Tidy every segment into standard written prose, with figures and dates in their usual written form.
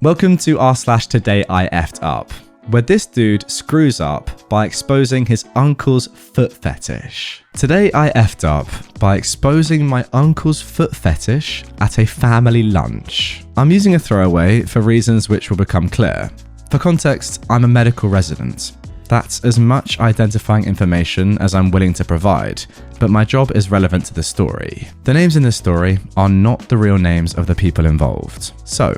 Welcome to r/TodayIF up, where this dude screws up by exposing his uncle's foot fetish. Today I effed up by exposing my uncle's foot fetish at a family lunch. I'm using a throwaway for reasons which will become clear. For context, I'm a medical resident. That's as much identifying information as I'm willing to provide, but my job is relevant to the story. The names in this story are not the real names of the people involved. So,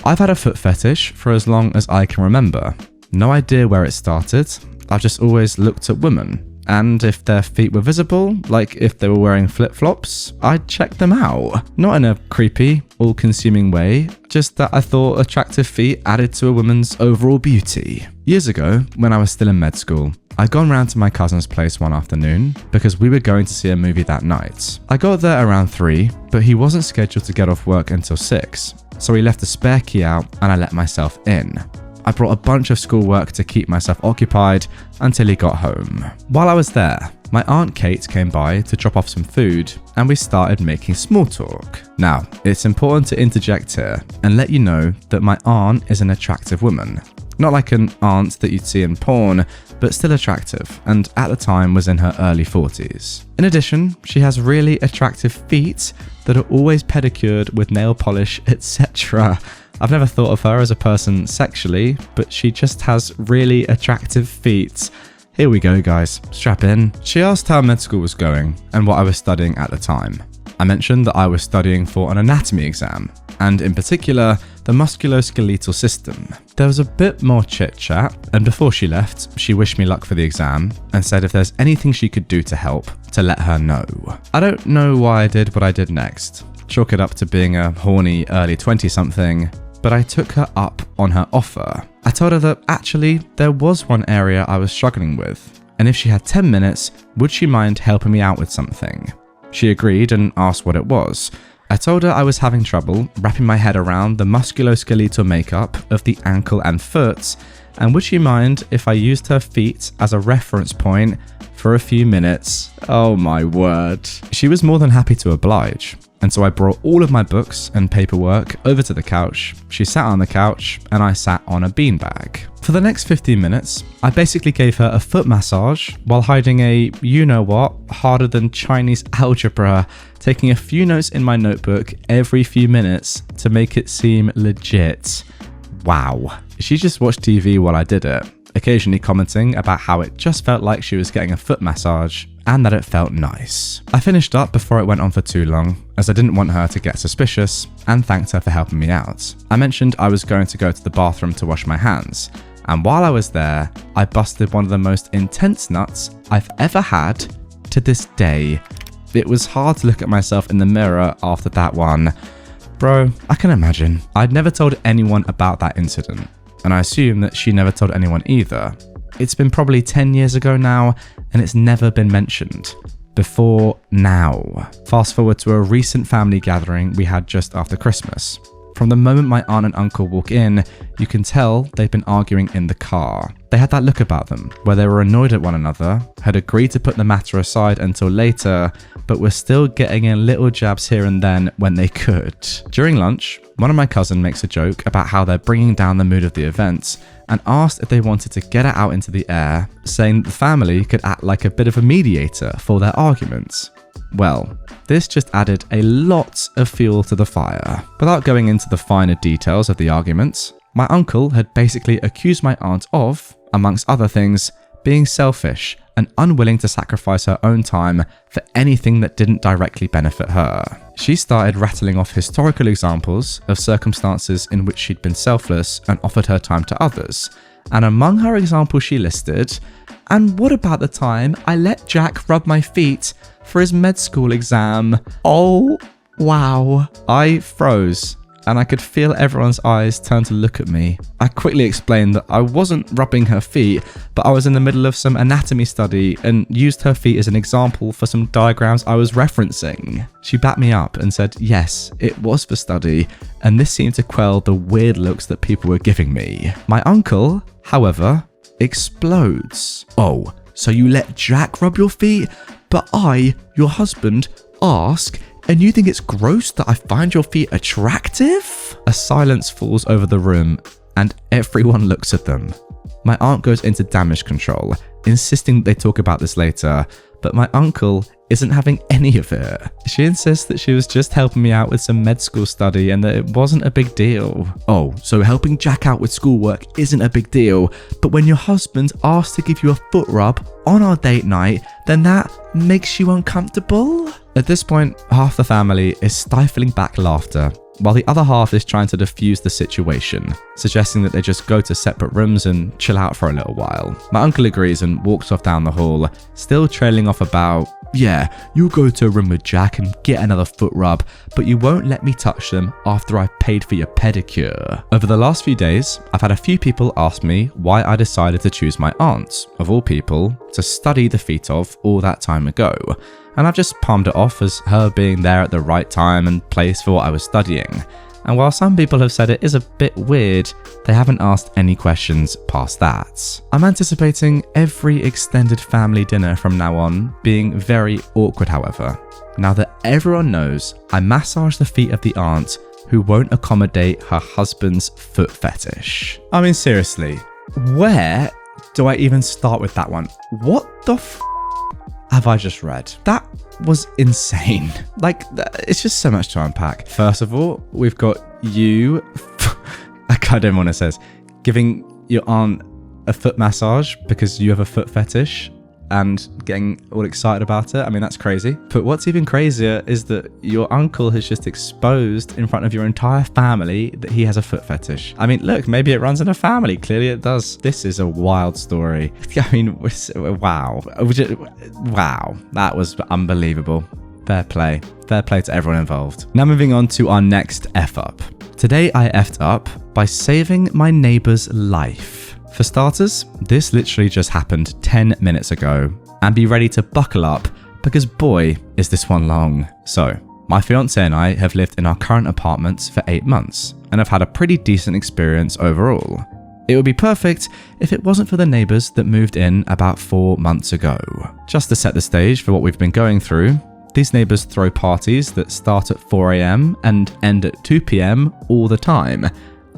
I've had a foot fetish for as long as I can remember. No idea where it started. I've just always looked at women. And if their feet were visible, like if they were wearing flip-flops, I'd check them out. Not in a creepy, all-consuming way, just that I thought attractive feet added to a woman's overall beauty. Years ago, when I was still in med school, I'd gone round to my cousin's place one afternoon because we were going to see a movie that night. I got there around 3, but he wasn't scheduled to get off work until 6, so he left a spare key out and I let myself in. I brought a bunch of schoolwork to keep myself occupied until he got home. While I was there, my Aunt Kate came by to drop off some food and we started making small talk. Now, it's important to interject here and let you know that my aunt is an attractive woman. Not like an aunt that you'd see in porn, but still attractive, and at the time was in her early 40s. In addition, she has really attractive feet that are always pedicured with nail polish, etc. I've never thought of her as a person sexually, but she just has really attractive feet. Here we go, guys. Strap in. She asked how med school was going and what I was studying at the time. I mentioned that I was studying for an anatomy exam, and in particular, the musculoskeletal system. There was a bit more chit-chat, and before she left, she wished me luck for the exam and said if there's anything she could do to help, to let her know. I don't know why I did what I did next. Chalk it up to being a horny early 20-something, but I took her up on her offer. I told her that actually there was one area I was struggling with, and if she had 10 minutes, would she mind helping me out with something? She agreed and asked what it was. I told her I was having trouble wrapping my head around the musculoskeletal makeup of the ankle and foot, and would she mind if I used her feet as a reference point for a few minutes? Oh my word. She was more than happy to oblige, and so I brought all of my books and paperwork over to the couch. She sat on the couch and I sat on a beanbag. For the next 15 minutes, I basically gave her a foot massage while hiding a you-know-what harder than Chinese algebra, taking a few notes in my notebook every few minutes to make it seem legit. Wow. She just watched TV while I did it, occasionally commenting about how it just felt like she was getting a foot massage and that it felt nice. I finished up before it went on for too long, as I didn't want her to get suspicious, and thanked her for helping me out. I mentioned I was going to go to the bathroom to wash my hands, and while I was there, I busted one of the most intense nuts I've ever had to this day. It was hard to look at myself in the mirror after that one. Bro, I can imagine. I'd never told anyone about that incident, and I assume that she never told anyone either. It's been probably 10 years ago now, and it's never been mentioned. Before now. Fast forward to a recent family gathering we had just after Christmas. From the moment my aunt and uncle walk in, you can tell they've been arguing in the car. They had that look about them, where they were annoyed at one another, had agreed to put the matter aside until later, but were still getting in little jabs here and then when they could. During lunch, one of my cousins makes a joke about how they're bringing down the mood of the event and asked if they wanted to get it out into the air, saying that the family could act like a bit of a mediator for their arguments. Well, this just added a lot of fuel to the fire. Without going into the finer details of the arguments, my uncle had basically accused my aunt of, amongst other things, being selfish and unwilling to sacrifice her own time for anything that didn't directly benefit her. She started rattling off historical examples of circumstances in which she'd been selfless and offered her time to others. And among her examples she listed, "And what about the time I let Jack rub my feet for his med school exam?" Oh, wow. I froze, and I could feel everyone's eyes turn to look at me. I quickly explained that I wasn't rubbing her feet, but I was in the middle of some anatomy study and used her feet as an example for some diagrams I was referencing. She backed me up and said yes, it was for study, and this seemed to quell the weird looks that people were giving me. My uncle, however, explodes. "Oh, so you let Jack rub your feet? But I, your husband, ask And you think it's gross that I find your feet attractive? A silence falls over the room and everyone looks at them. My aunt goes into damage control, insisting they talk about this later, but my uncle isn't having any of it. She insists that she was just helping me out with some med school study and that it wasn't a big deal. Oh, so helping Jack out with schoolwork isn't a big deal, but when your husband asks to give you a foot rub on our date night, then that makes you uncomfortable? At this point, half the family is stifling back laughter, while the other half is trying to defuse the situation, suggesting that they just go to separate rooms and chill out for a little while. My uncle agrees and walks off down the hall, still trailing off about, yeah, you'll go to a room with Jack and get another foot rub, but you won't let me touch them after I've paid for your pedicure. Over the last few days, I've had a few people ask me why I decided to choose my aunt, of all people, to study the feet of all that time ago. And I've just palmed it off as her being there at the right time and place for what I was studying. And while some people have said it is a bit weird, they haven't asked any questions past that. I'm anticipating every extended family dinner from now on being very awkward, however. Now that everyone knows I massage the feet of the aunt who won't accommodate her husband's foot fetish. I mean, seriously, where do I even start with that one? What the have I just read? That was insane. Like, it's just so much to unpack. First of all, we've got you, I don't even want to say this, giving your aunt a foot massage because you have a foot fetish and getting all excited about it. I mean, that's crazy. But what's even crazier is that your uncle has just exposed in front of your entire family that he has a foot fetish. I mean, look, maybe it runs in a family. Clearly it does. This is a wild story. I mean, wow. Wow. That was unbelievable. Fair play. Fair play to everyone involved. Now moving on to our next F up. Today I effed up by saving my neighbor's life. For starters, this literally just happened 10 minutes ago, and be ready to buckle up because boy, is this one long. So, my fiance and I have lived in our current apartments for 8 months and have had a pretty decent experience overall. It would be perfect if it wasn't for the neighbours that moved in about 4 months ago. Just to set the stage for what we've been going through, these neighbours throw parties that start at 4 AM and end at 2 PM all the time.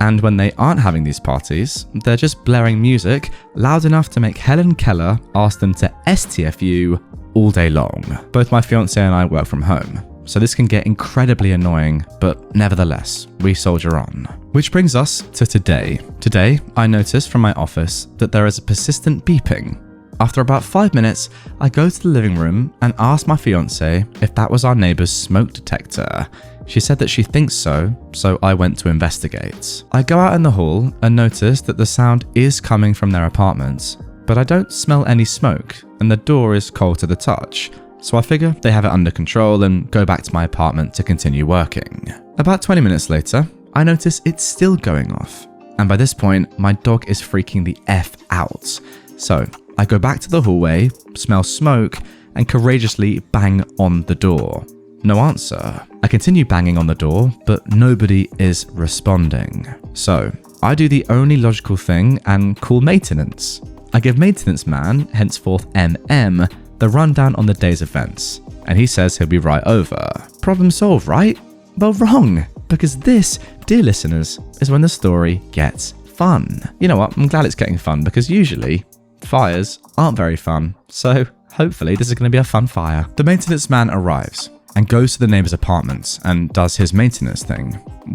And when they aren't having these parties, they're just blaring music loud enough to make Helen Keller ask them to STFU all day long. Both my fiance and I work from home, so this can get incredibly annoying, but nevertheless, we soldier on. Which brings us to today. Today, I noticed from my office that there is a persistent beeping. After about 5 minutes, I go to the living room and ask my fiance if that was our neighbour's smoke detector. She said that she thinks so, so I went to investigate. I go out in the hall and notice that the sound is coming from their apartment, but I don't smell any smoke and the door is cold to the touch, so I figure they have it under control and go back to my apartment to continue working. About 20 minutes later, I notice it's still going off, and by this point, my dog is freaking the F out. So I go back to the hallway, smell smoke, and courageously bang on the door. No answer. I continue banging on the door, but nobody is responding. So I do the only logical thing and call maintenance. I give maintenance man, henceforth MM, the rundown on the day's events, and he says he'll be right over. Problem solved, right? Well, wrong, because this, dear listeners, is when the story gets fun. You know what? I'm glad it's getting fun because usually fires aren't very fun. So hopefully this is going to be a fun fire. The maintenance man arrives and goes to the neighbour's apartment and does his maintenance thing.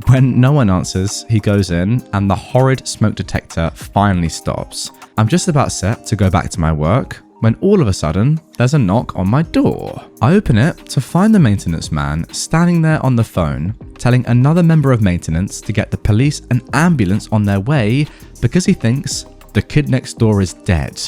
When no one answers, he goes in and the horrid smoke detector finally stops. I'm just about set to go back to my work when all of a sudden, there's a knock on my door. I open it to find the maintenance man standing there on the phone, telling another member of maintenance to get the police and ambulance on their way because he thinks the kid next door is dead.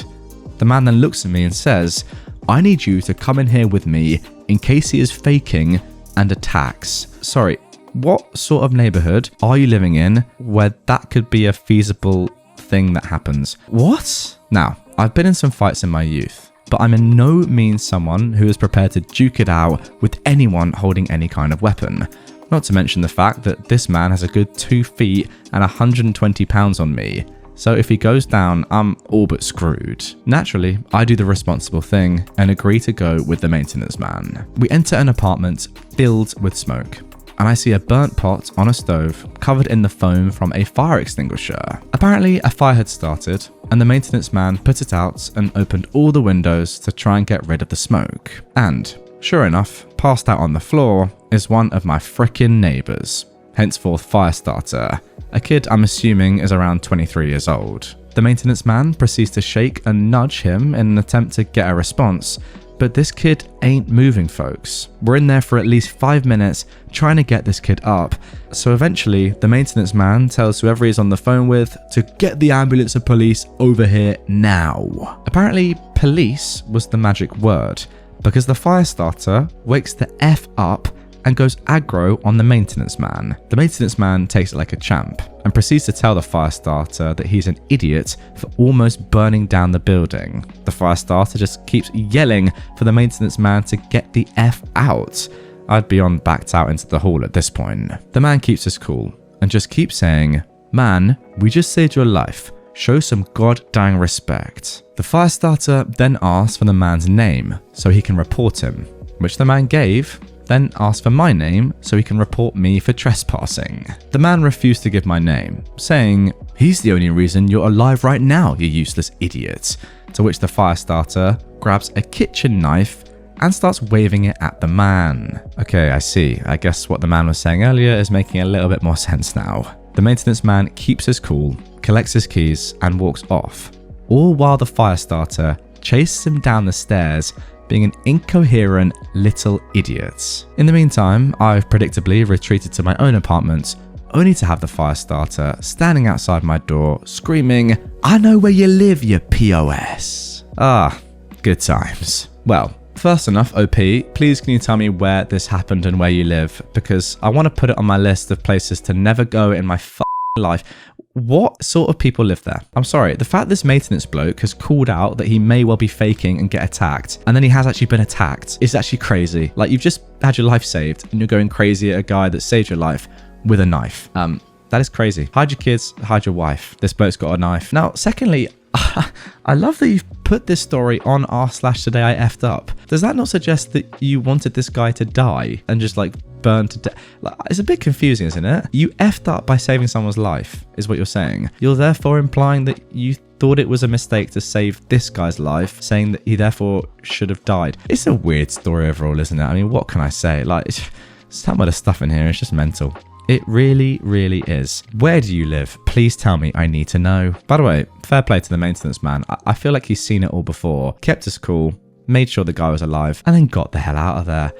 The man then looks at me and says, I need you to come in here with me in case he is faking and attacks. Sorry, what sort of neighborhood are you living in where that could be a feasible thing that happens? What? Now, I've been in some fights in my youth, but I'm in no means someone who is prepared to duke it out with anyone holding any kind of weapon. Not to mention the fact that this man has a good 2 feet and 120 pounds on me. So if he goes down, I'm all but screwed. Naturally, I do the responsible thing and agree to go with the maintenance man. We enter an apartment filled with smoke, and I see a burnt pot on a stove covered in the foam from a fire extinguisher. Apparently, a fire had started, and the maintenance man put it out and opened all the windows to try and get rid of the smoke. And, sure enough, passed out on the floor is one of my frickin' neighbours, henceforth Firestarter, a kid I'm assuming is around 23 years old. The maintenance man proceeds to shake and nudge him in an attempt to get a response, but this kid ain't moving, folks. We're in there for at least 5 minutes trying to get this kid up. So eventually, the maintenance man tells whoever he's on the phone with to get the ambulance and police over here now. Apparently, police was the magic word, because the Firestarter wakes the F up and goes aggro on the maintenance man. The maintenance man takes it like a champ and proceeds to tell the Firestarter that he's an idiot for almost burning down the building. The Firestarter just keeps yelling for the maintenance man to get the F out. I'd be on backed out into the hall at this point. The man keeps his cool and just keeps saying, "Man, we just saved your life. Show some god-dang respect." The Firestarter then asks for the man's name so he can report him, which the man gave, then asked for my name so he can report me for trespassing. The man refused to give my name, saying, "He's the only reason you're alive right now, you useless idiot." To which the Firestarter grabs a kitchen knife and starts waving it at the man. Okay, I see. I guess what the man was saying earlier is making a little bit more sense now. The maintenance man keeps his cool, collects his keys, and walks off, all while the Firestarter chases him down the stairs, being an incoherent little idiot. In the meantime, I've predictably retreated to my own apartment, only to have the Firestarter standing outside my door, screaming, "I know where you live, you POS." Ah, good times. Well, first enough, OP, please can you tell me where this happened and where you live? Because I want to put it on my list of places to never go in my life. What sort of people live there? I'm sorry, the fact this maintenance bloke has called out that he may well be faking and get attacked, and then he has actually been attacked, is actually crazy. Like, you've just had your life saved, and you're going crazy at a guy that saved your life with a knife. That is crazy. Hide your kids, hide your wife. This bloke's got a knife. Now, secondly, I love that you've put this story on r/TodayIF. Does that not suggest that you wanted this guy to die and just like burn to death? Like, it's a bit confusing, isn't it? You effed up by saving someone's life, is what you're saying. You're therefore implying that you thought it was a mistake to save this guy's life, saying that he therefore should have died. It's a weird story overall, isn't it? I mean, what can I say? Like, some of the stuff in here is just mental. It really, really is. Where do you live? Please tell me. I need to know. By the way, fair play to the maintenance man. I feel like he's seen it all before, kept us cool, made sure the guy was alive, and then got the hell out of there.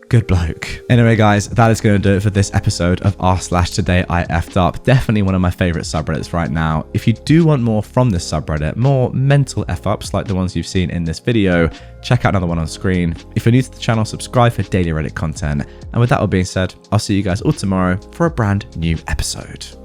Good bloke. Anyway, guys, that is going to do it for this episode of r/TodayIF. Definitely one of my favorite subreddits right now. If you do want more from this subreddit, more mental F-ups like the ones you've seen in this video, check out another one on screen. If you're new to the channel, subscribe for daily Reddit content. And with that all being said, I'll see you guys all tomorrow for a brand new episode.